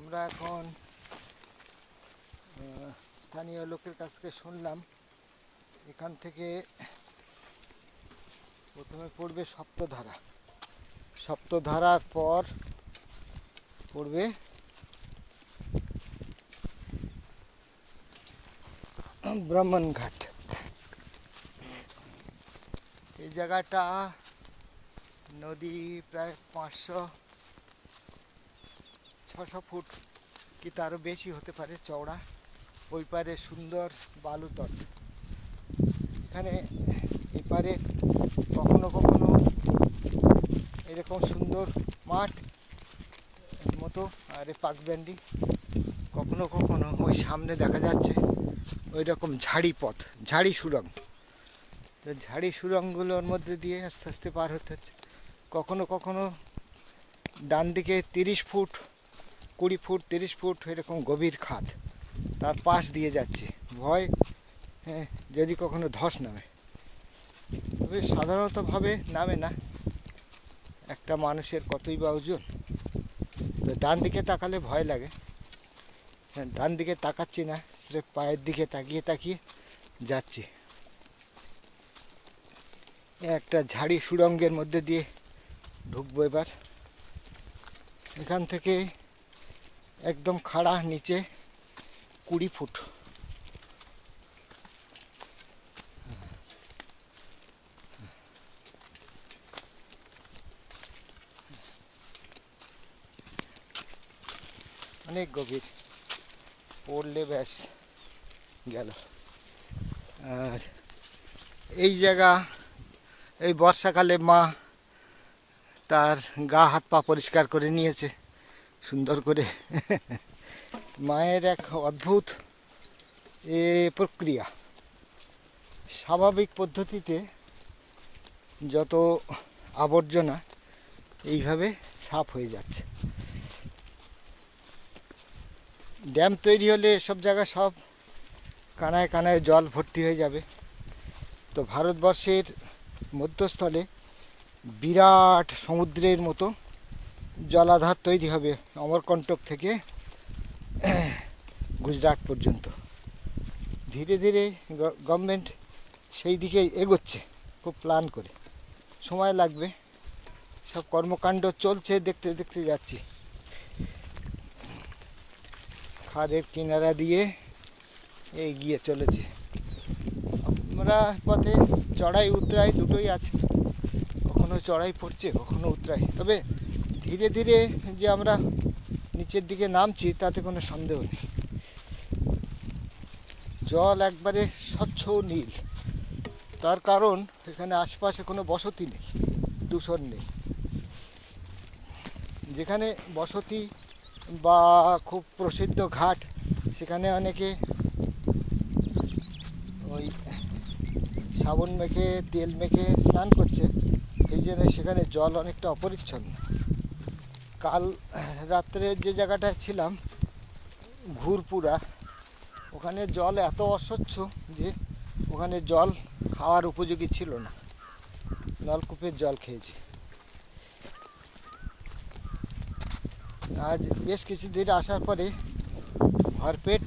আমরা এখন স্থানীয় লোকের কাছ থেকে শুনলাম এখান থেকে প্রথমে পড়বে সপ্তধারা, সপ্তধারার পর পড়বে ব্রাহ্মণঘাট। এই জায়গাটা নদী প্রায় 500-600 ফুট কি তারও বেশি হতে পারে চওড়া। ওই পারে সুন্দর বালুতট। এখানে এপারে কখনো কখনো এরকম সুন্দর মাঠ মতো আর পাকব্যান্ডি, কখনো কখনো ওই সামনে দেখা যাচ্ছে ওই রকম ঝাড়ি পথ, ঝাড়ি সুড়ঙ্গ। তো ঝাড়ি সুড়ঙ্গগুলোর মধ্যে দিয়ে আস্তে আস্তে পার হতে হচ্ছে। কখনো কখনো ডান দিকে 30 ফুট 20 ফুট 30 ফুট এরকম গভীর খাদ, তার পাশ দিয়ে যাচ্ছে। ভয় যদি কখনো ধস নামে, তবে সাধারণতভাবে নামে না, একটা মানুষের কতই বা ওজন। তো ডান দিকে তাকালে ভয় লাগে, ডান দিকে তাকাচ্ছি না, স্রেফ পায়ের দিকে তাকিয়ে তাকিয়ে যাচ্ছি। একটা ঝাড়ি সুড়ঙ্গের মধ্যে দিয়ে ঢুকবো এবার। এখান থেকে একদম খাড়া নিচে 20 ফুট। অনেক গভীর, পড়লে ব্যাস গেল। আর এই জায়গা এই বর্ষাকালে মা তার গা হাত পা পরিষ্কার করে নিয়েছে সুন্দর করে। মায়ের এক অদ্ভুত প্রক্রিয়া। স্বাভাবিক পদ্ধতিতে যত আবর্জনা এইভাবে সাফ হয়ে যাচ্ছে। ড্যাম তৈরি হলে এসব জায়গা সব কানায় কানায় জল ভর্তি হয়ে যাবে। তো ভারতবর্ষের মধ্যস্থলে বিরাট সমুদ্রের মতো জলাধার তৈরি হবে অমরকণ্টক থেকে গুজরাট পর্যন্ত। ধীরে ধীরে গভর্নমেন্ট সেই দিকে এগোচ্ছে খুব প্ল্যান করে। সময় লাগবে, সব কর্মকাণ্ড চলছে, দেখতে দেখতে যাচ্ছি। খাদের কিনারা দিয়ে এগিয়ে চলেছে। আমরা পথে চড়াই উতরাই দুটোই আছে, কখনো চড়াই পড়ছে কখনো উতরাই। তবে ধীরে ধীরে যে আমরা নিচের দিকে নামছি তাতে কোনো সন্দেহ নেই। জল একবারে স্বচ্ছ নীল, তার কারণ এখানে আশপাশে কোনো বসতি নেই, দূষণ নেই। যেখানে বসতি বা খুব প্রসিদ্ধ ঘাট, সেখানে অনেকে ওই সাবন মেখে তেল মেখে স্নান করছে, এই জন্য সেখানে জল অনেকটা অপরিচ্ছন্ন। কাল রাত্রে যে জায়গাটায় ছিলাম ঘুরপুরা, ওখানে জল এত অস্বচ্ছ যে ওখানে জল খাওয়ার উপযোগী ছিল না, নলকূপের জল খেয়েছি। আজ বেশ কিছুদিন আসার পরে ভরপেট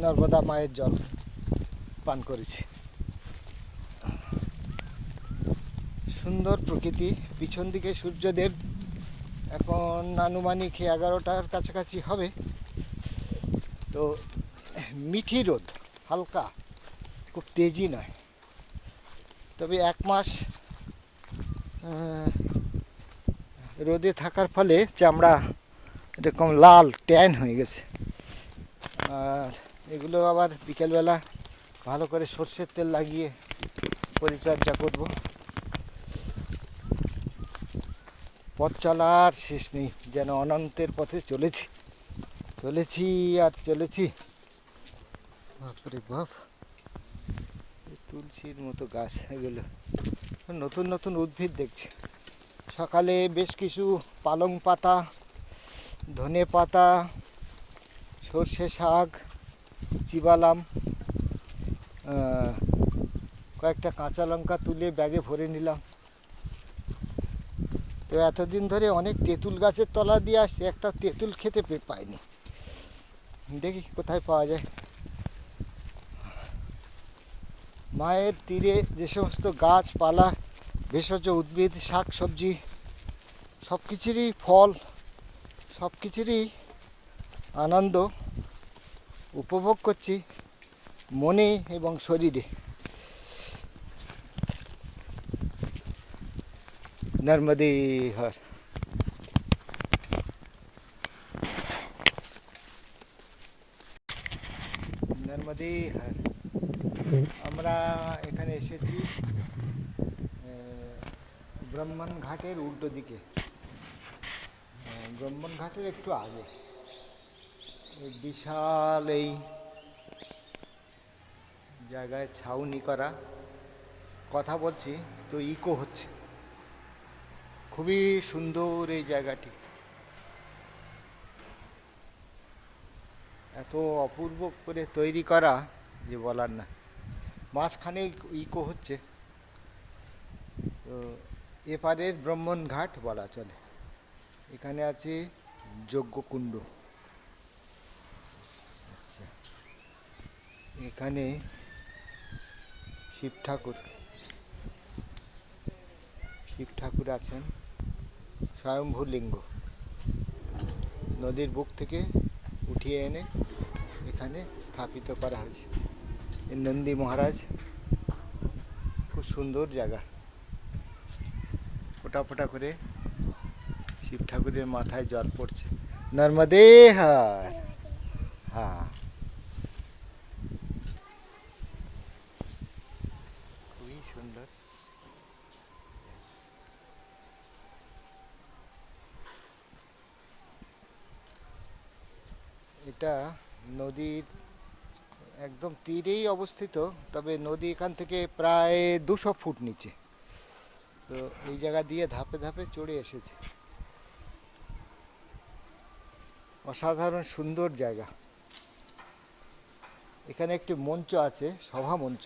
নর্মদা মায়ের জল পান করেছি। সুন্দর প্রকৃতি। পিছন দিকে সূর্যদেব এখন আনুমানিক 11টার কাছাকাছি হবে। তো মিঠি রোদ, হালকা, খুব তেজি নয়। তবে 1 মাস রোদে থাকার ফলে চামড়া এরকম লাল ট্যান হয়ে গেছে। আর এগুলো আবার বিকেলবেলা ভালো করে সর্ষের তেল লাগিয়ে পরিচর্যা করব। পথ চলার শেষ নেই, যেন অনন্তের পথে চলেছি চলেছি আর চলেছি। বাপরে বাপ, তুলসীর মতো গাছ, এগুলো নতুন নতুন উদ্ভিদ দেখছি। সকালে বেশ কিছু পালং পাতা, ধনে পাতা, সর্ষে শাক চিবালাম, কয়েকটা কাঁচা লঙ্কা তুলে ব্যাগে ভরে নিলাম। তো এতদিন ধরে অনেক তেঁতুল গাছের তলা দিয়ে আসছে, একটা তেঁতুল খেতে পাইনি। দেখি কোথায় পাওয়া যায়। মায়ের তীরে যে সমস্ত গাছপালা, ভেষজ উদ্ভিদ, শাক সবজি, সব কিছুরই ফল, সব কিছুরই আনন্দ উপভোগ করছি মনে এবং শরীরে। নর্মদে হর। নর্মদে হর। আমরা এখানে এসেছি ব্রাহ্মণ ঘাটের উল্টো দিকে, ব্রাহ্মণ ঘাটের একটু আগে। বিশাল এই জায়গায় ছাউনি করা, কথা বলছি তো ইকো হচ্ছে। খুবই সুন্দর এই জায়গাটি, এত অপূর্ব করে তৈরি করা যে বলার না। মাঝখানে ইকো হচ্ছে, তো এপারের ব্রাহ্মণ ঘাট বলা চলে। এখানে আছে যজ্ঞকুণ্ড। আচ্ছা, এখানে শিব ঠাকুর আছেন, স্বয়ম্ভু লিঙ্গ। নদীর বুক থেকে উঠিয়ে এনে এখানে স্থাপিত করা হয়েছে। নন্দী মহারাজ, খুব সুন্দর জায়গা। ফোটা ফোটা করে শিব ঠাকুরের মাথায় জল পড়ছে। নর্মদে হর। হ্যাঁ, খুবই সুন্দর। এটা নদীর একদম তীরেই অবস্থিত, তবে নদী এখান থেকে প্রায় 200 ফুট নিচে। তো এই জায়গা দিয়ে ধাপে ধাপে চড়ে এসেছে। অসাধারণ সুন্দর জায়গা। এখানে একটি মঞ্চ আছে, সভা মঞ্চ।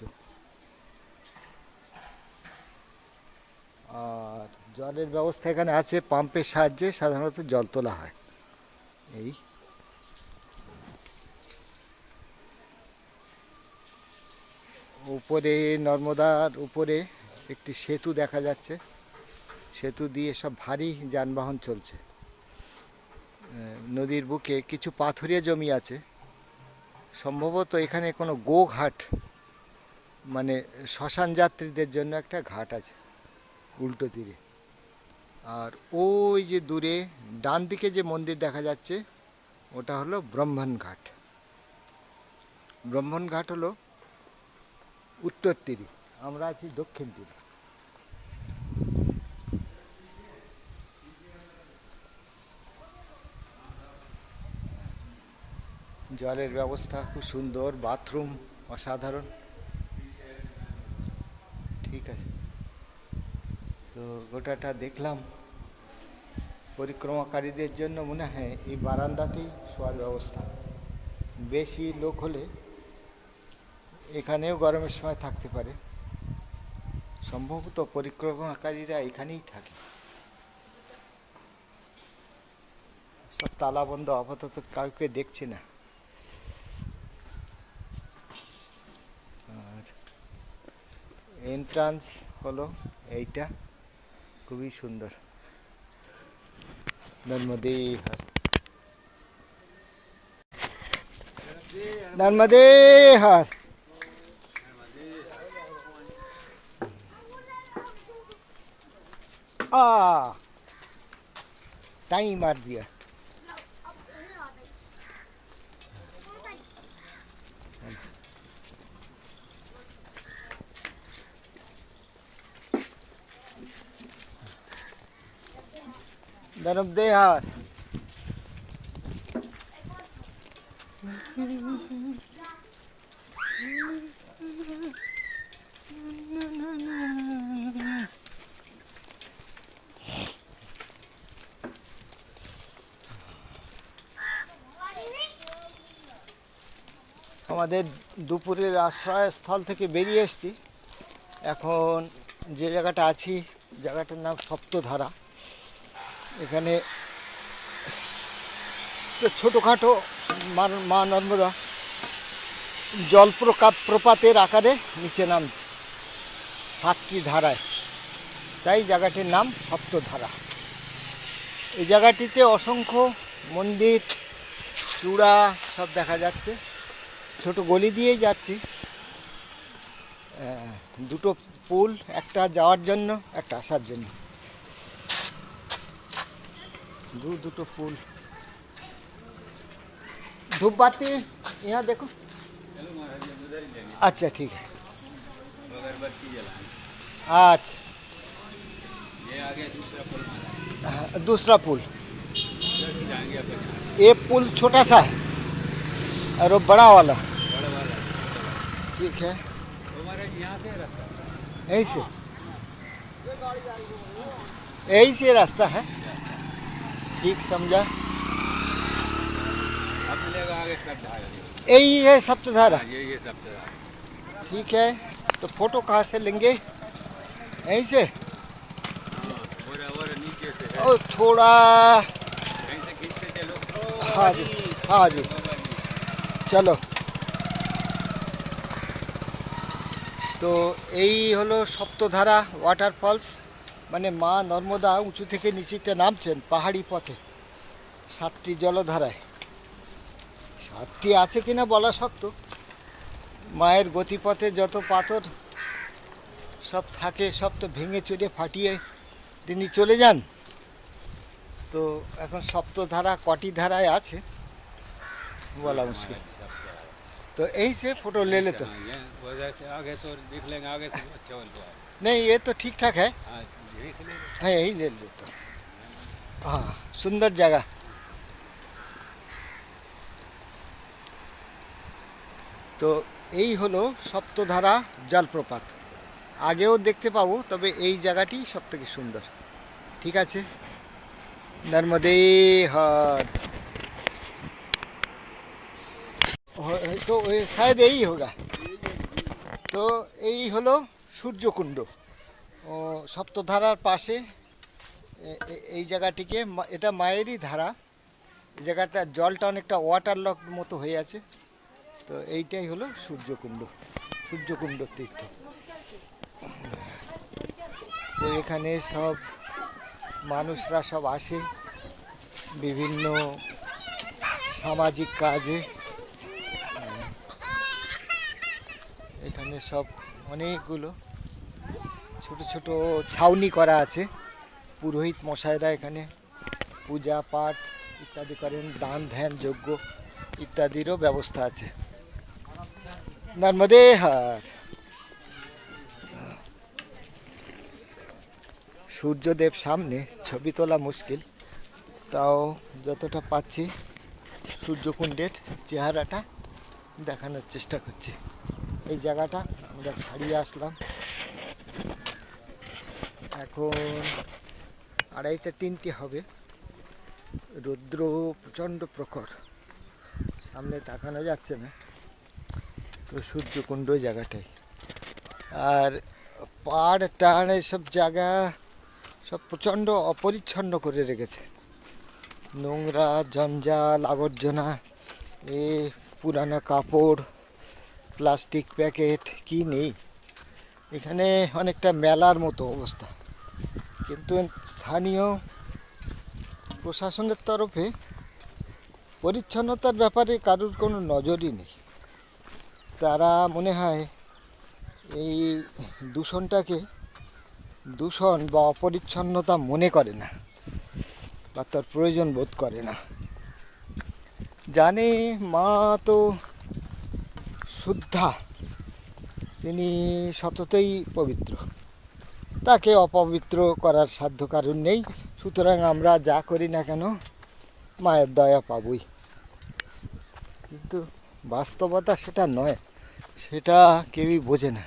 আর জলের ব্যবস্থা এখানে আছে, পাম্পের সাহায্যে সাধারণত জল তোলা হয়। এই উপরে নর্মদার উপরে একটি সেতু দেখা যাচ্ছে। সেতু দিয়ে সব ভারী যানবাহন চলছে। নদীর বুকে কিছু পাথুরিয়া জমি আছে, সম্ভবত এখানে কোনো গোঘাট, মানে শ্মশান যাত্রীদের জন্য একটা ঘাট আছে উল্টো তীরে। আর ওই যে দূরে ডান দিকে যে মন্দির দেখা যাচ্ছে, ওটা হলো ব্রাহ্মণ ঘাট। ব্রাহ্মণ ঘাট হলো উত্তর তীরে, আমরা আছি দক্ষিণ তীরে। জলের ব্যবস্থা খুব সুন্দর, বাথরুম অসাধারণ। ঠিক আছে, তো গোটাটা দেখলাম। পরিক্রমাকারীদের জন্য মনে হয় এই বারান্দাতেই শোয়ার ব্যবস্থা। বেশি লোক হলে এখানেও গরমের সময় থাকতে পারে। সম্ভবত পরিক্রমাকারীরা এখানেই থাকে। সব তালা বন্ধ, আপাতত কাউকে দেখছি না। আর এন্ট্রান্স হলো এইটা, খুবই সুন্দর। নর্মদে হর। নর্মদে হর। टाइम मार दिया। नर्मदे हर। আমাদের দুপুরের আশ্রয়স্থল থেকে বেরিয়ে এসেছি। এখন যে জায়গাটা আছি, জায়গাটার নাম সপ্তধারা। এখানে তো ছোটোখাটো মা নর্মদা জলপ্রপাতের আকারে নিচে নামছে 7টি ধারায়, তাই জায়গাটির নাম সপ্তধারা। এই জায়গাটিতে অসংখ্য মন্দির চূড়া সব দেখা যাচ্ছে। ছোট গলি দিয়েই যাচ্ছি, দুটো পুল, একটা যাওয়ার জন্য একটা আসার জন্য, দুটো पुल। धूप बाती यहाँ देखो। अच्छा ठीक है, अच्छा ये आगे दूसरा पुल। ये पुल छोटा सा है और वो बड़ा वाला ठीक है। हमारे यहाँ से रास्ता यहीं से यहीं से रास्ता है, ठीक समझा। अब मिलेगा आगे सप्तधारा। यही है सप्तधारा, ये सप्तधारा। ठीक है। तो फोटो कहाँ से लेंगे? यहीं से और नीचे से है। और थोड़ा कहीं से खींचते चलो। हाँ जी, हाँ जी, चलो। তো এই হলো সপ্তধারা ওয়াটারফলস, মানে মা নর্মদা উঁচু থেকে নিচেতে নামছেন পাহাড়ি পথে 7টি জলধারায়। 7টি আছে কিনা বলা শক্ত, মায়ের গতিপথে যত পাথর সব থাকে সব তো ভেঙে চুরে ফাটিয়ে তিনি চলে যান। তো এখন সপ্তধারা কটি ধারায় আছে বলা মুশকিল। तो यही से फोटो ले लेते। वजह से आगे से देख लेंगे, आगे से अच्छा होता है। नहीं ये तो ठीक ठाक है, हाँ यही से ले लो। है यही ले लेते। हाँ सुंदर जगह। তো এই হলো সপ্তধারা জলপ্রপাত। আগেও দেখতে পাবো, তবে এই জায়গাটি সবথেকে সুন্দর। ঠিক আছে, নর্মদে হর। तो शायद यही होगा। তো এই হলো সূর্যকুণ্ড ও সপ্তধারার পাশে এই জায়গাটিকে, এটা মায়েরই ধারা। এই জায়গাটা জলটা অনেকটা ওয়াটার লক মতো হয়ে আছে। তো এইটাই হলো সূর্যকুণ্ড তীর্থ। তো এখানে সব মানুষরা সব আসে বিভিন্ন সামাজিক কাজে। এখানে সব অনেকগুলো ছোট ছোট ছাউনি করা আছে। পুরোহিত মশাইরা এখানে পূজা পাঠ ইত্যাদি করেন, দান ধ্যান যজ্ঞ ইত্যাদিরও ব্যবস্থা আছে। নর্মদে হর। সূর্যদেব সামনে, ছবি তোলা মুশকিল, তাও যতটা পাচ্ছি সূর্যকুণ্ডের চেহারাটা দেখানোর চেষ্টা করছি। এই জায়গাটা আমরা ছাড়িয়ে আসলাম, এখন 2:30-3 হবে। রৌদ্র প্রচণ্ড প্রখর, সামনে তাকানো যাচ্ছে না। তো সূর্যকুণ্ড জায়গাটাই, আর পাড় টাড় এসব জায়গা সব প্রচণ্ড অপরিচ্ছন্ন করে রেখেছে। নোংরা জঞ্জাল আবর্জনা, এ পুরানো কাপড়, প্লাস্টিক প্যাকেট, কি নেই এখানে। অনেকটা মেলার মতো অবস্থা, কিন্তু স্থানীয় প্রশাসনের তরফে পরিচ্ছন্নতার ব্যাপারে কারোর কোনো নজরই নেই। তারা মনে হয় এই দূষণটাকে দূষণ বা অপরিচ্ছন্নতা মনে করে না, বা তার প্রয়োজন বোধ করে না। জানে মা তো শুদ্ধা, তিনি সততই পবিত্র, তাকে অপবিত্র করার সাধ্য কারণ নেই। সুতরাং আমরা যা করি না কেন মায়ের দয়া পাবই। কিন্তু বাস্তবতা সেটা নয়, সেটা কেউই বোঝে না।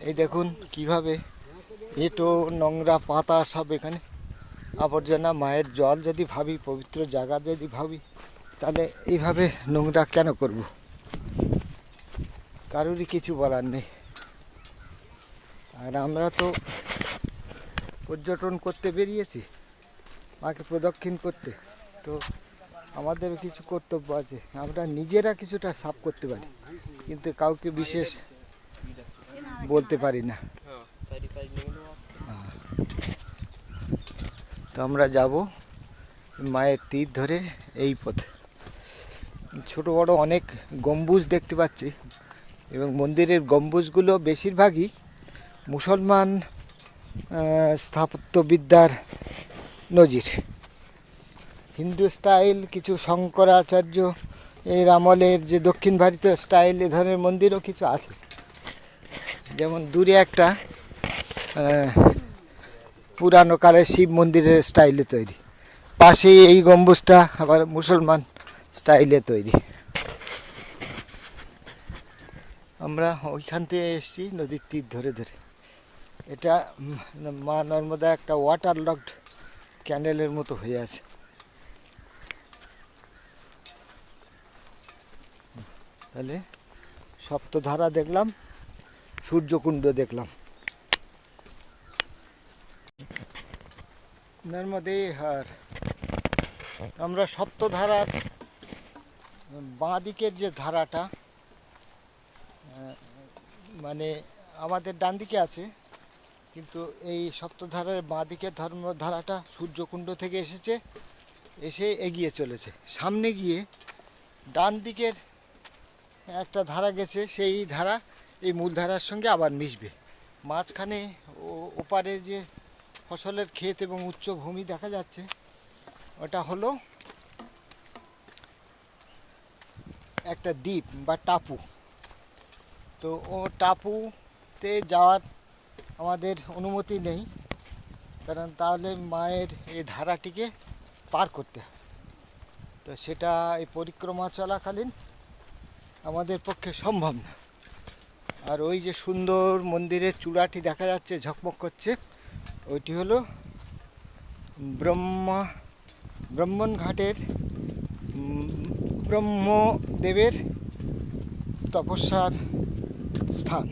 এই দেখুন কিভাবে এঁটো নোংরা পাতা সব এখানে আবর্জনা। মায়ের জল যদি ভাবি, পবিত্র জায়গা যদি ভাবি, তাহলে এইভাবে নোংরা কেন করব? কারোরই কিছু বলার নেই। আর আমরা তো পর্যটন করতে বেরিয়েছি, মাকে প্রদক্ষিণ করতে। তো আমাদেরও কিছু কর্তব্য আছে, আমরা নিজেরা কিছুটা সাফ করতে পারি কিন্তু কাউকে বিশেষ বলতে পারি না। তো আমরা যাব মায়ের তীর ধরে এই পথে। ছোট বড় অনেক গম্বুজ দেখতে পাচ্ছি এবং মন্দিরের গম্বুজগুলো বেশিরভাগই মুসলমান স্থাপত্যবিদ্যার নজির। হিন্দু স্টাইল কিছু শঙ্করাচার্য এর আমলের যে দক্ষিণ ভারতীয় স্টাইল এ ধরনের মন্দিরও কিছু আছে। যেমন দূরে একটা পুরানো কালের শিব মন্দিরের স্টাইলে তৈরি, পাশেই এই গম্বুজটা আবার মুসলমান স্টাইলে তৈরি। আমরা ওইখান থেকে এসেছি নদীর তীর ধরে ধরে। এটা মা নর্মদা একটা ওয়াটার লকড ক্যানেলের মতো হয়ে আছে। তাহলে সপ্তধারা দেখলাম, সূর্যকুণ্ড দেখলাম, নর্মদে হার। আমরা সপ্তধারার বাঁ দিকের যে ধারাটা, মানে আমাদের ডান দিকে আছে, কিন্তু এই সপ্তধারার বাঁ দিকের ধারাটা সূর্যকুণ্ড থেকে এসে এগিয়ে চলেছে। সামনে গিয়ে ডান দিকের একটা ধারা গেছে, সেই ধারা এই মূল ধারার সঙ্গে আবার মিশবে। মাঝখানে ওপারে যে ফসলের ক্ষেত এবং উচ্চ ভূমি দেখা যাচ্ছে, ওটা হলো একটা দ্বীপ বা টাপু। তো ও টাপুতে যাওয়ার আমাদের অনুমতি নেই, কারণ তাহলে মায়ের এই ধারাটিকে পার করতে হয়। তো সেটা এই পরিক্রমা চলাকালীন আমাদের পক্ষে সম্ভব না। আর ওই যে সুন্দর মন্দিরের চূড়াটি দেখা যাচ্ছে ঝকমক করছে, ওইটি হলো ব্রাহ্মণঘাটের ব্রহ্মদেবের তপস্যার স্থান।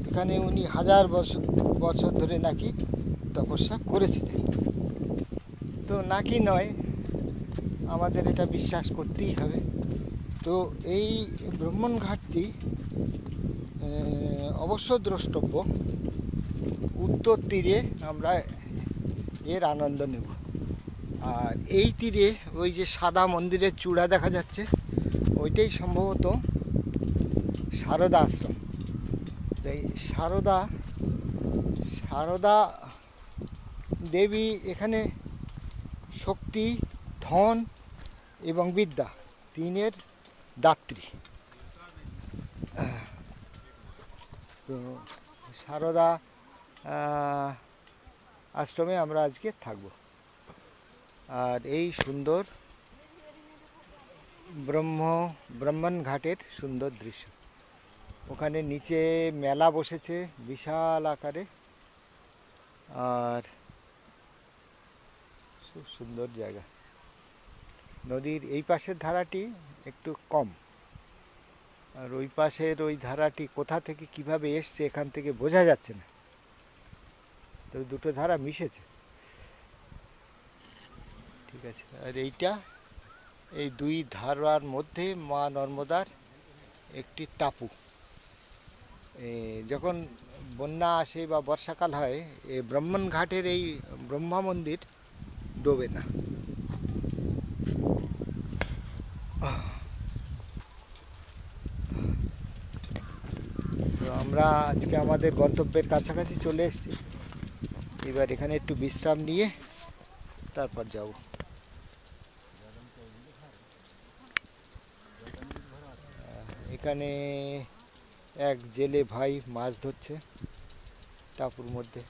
এখানে উনি 1000 বছর ধরে নাকি তপস্যা করেছিলেন। তো নাকি নয়, আমাদের এটা বিশ্বাস করতেই হবে। তো এই ব্রাহ্মণঘাটটি অবশ্য দ্রষ্টব্য। উত্তর তীরে আমরা এর আনন্দ নেব। আর এই তীরে ওই যে সাদা মন্দিরের চূড়া দেখা যাচ্ছে, ওইটাই সম্ভবত সারদা আশ্রম। এই সারদা দেবী এখানে শক্তি, ধন এবং বিদ্যা তিনের দাত্রী। তো সারদা আশ্রমে আমরা আজকে থাকব। আর এই সুন্দর ব্রাহ্মণঘাটের সুন্দর দৃশ্য। ওখানে নিচে মেলা বসেছে বিশাল আকারে, আর খুব সুন্দর জায়গা। নদীর এই পাশের ধারাটি একটু কম, আর ওই পাশের ওই ধারাটি কোথা থেকে কিভাবে এসছে এখান থেকে বোঝা যাচ্ছে না। তো দুটো ধারা মিশেছে, ঠিক আছে। আর এইটা এই দুই ধারার মধ্যে মা নর্মদার একটি টাপু। যখন বন্যা আসে বা বর্ষাকাল হয়, এই ব্রাহ্মণঘাটের এই ব্রহ্মা মন্দির ডোবে না। তো আমরা আজকে আমাদের গন্তব্যের কাছাকাছি চলে এসেছি। এবার এখানে একটু বিশ্রাম নিয়ে তারপর যাব। এখানে এক জেলে ভাই মাছ ধরছে টাপুর মধ্যে।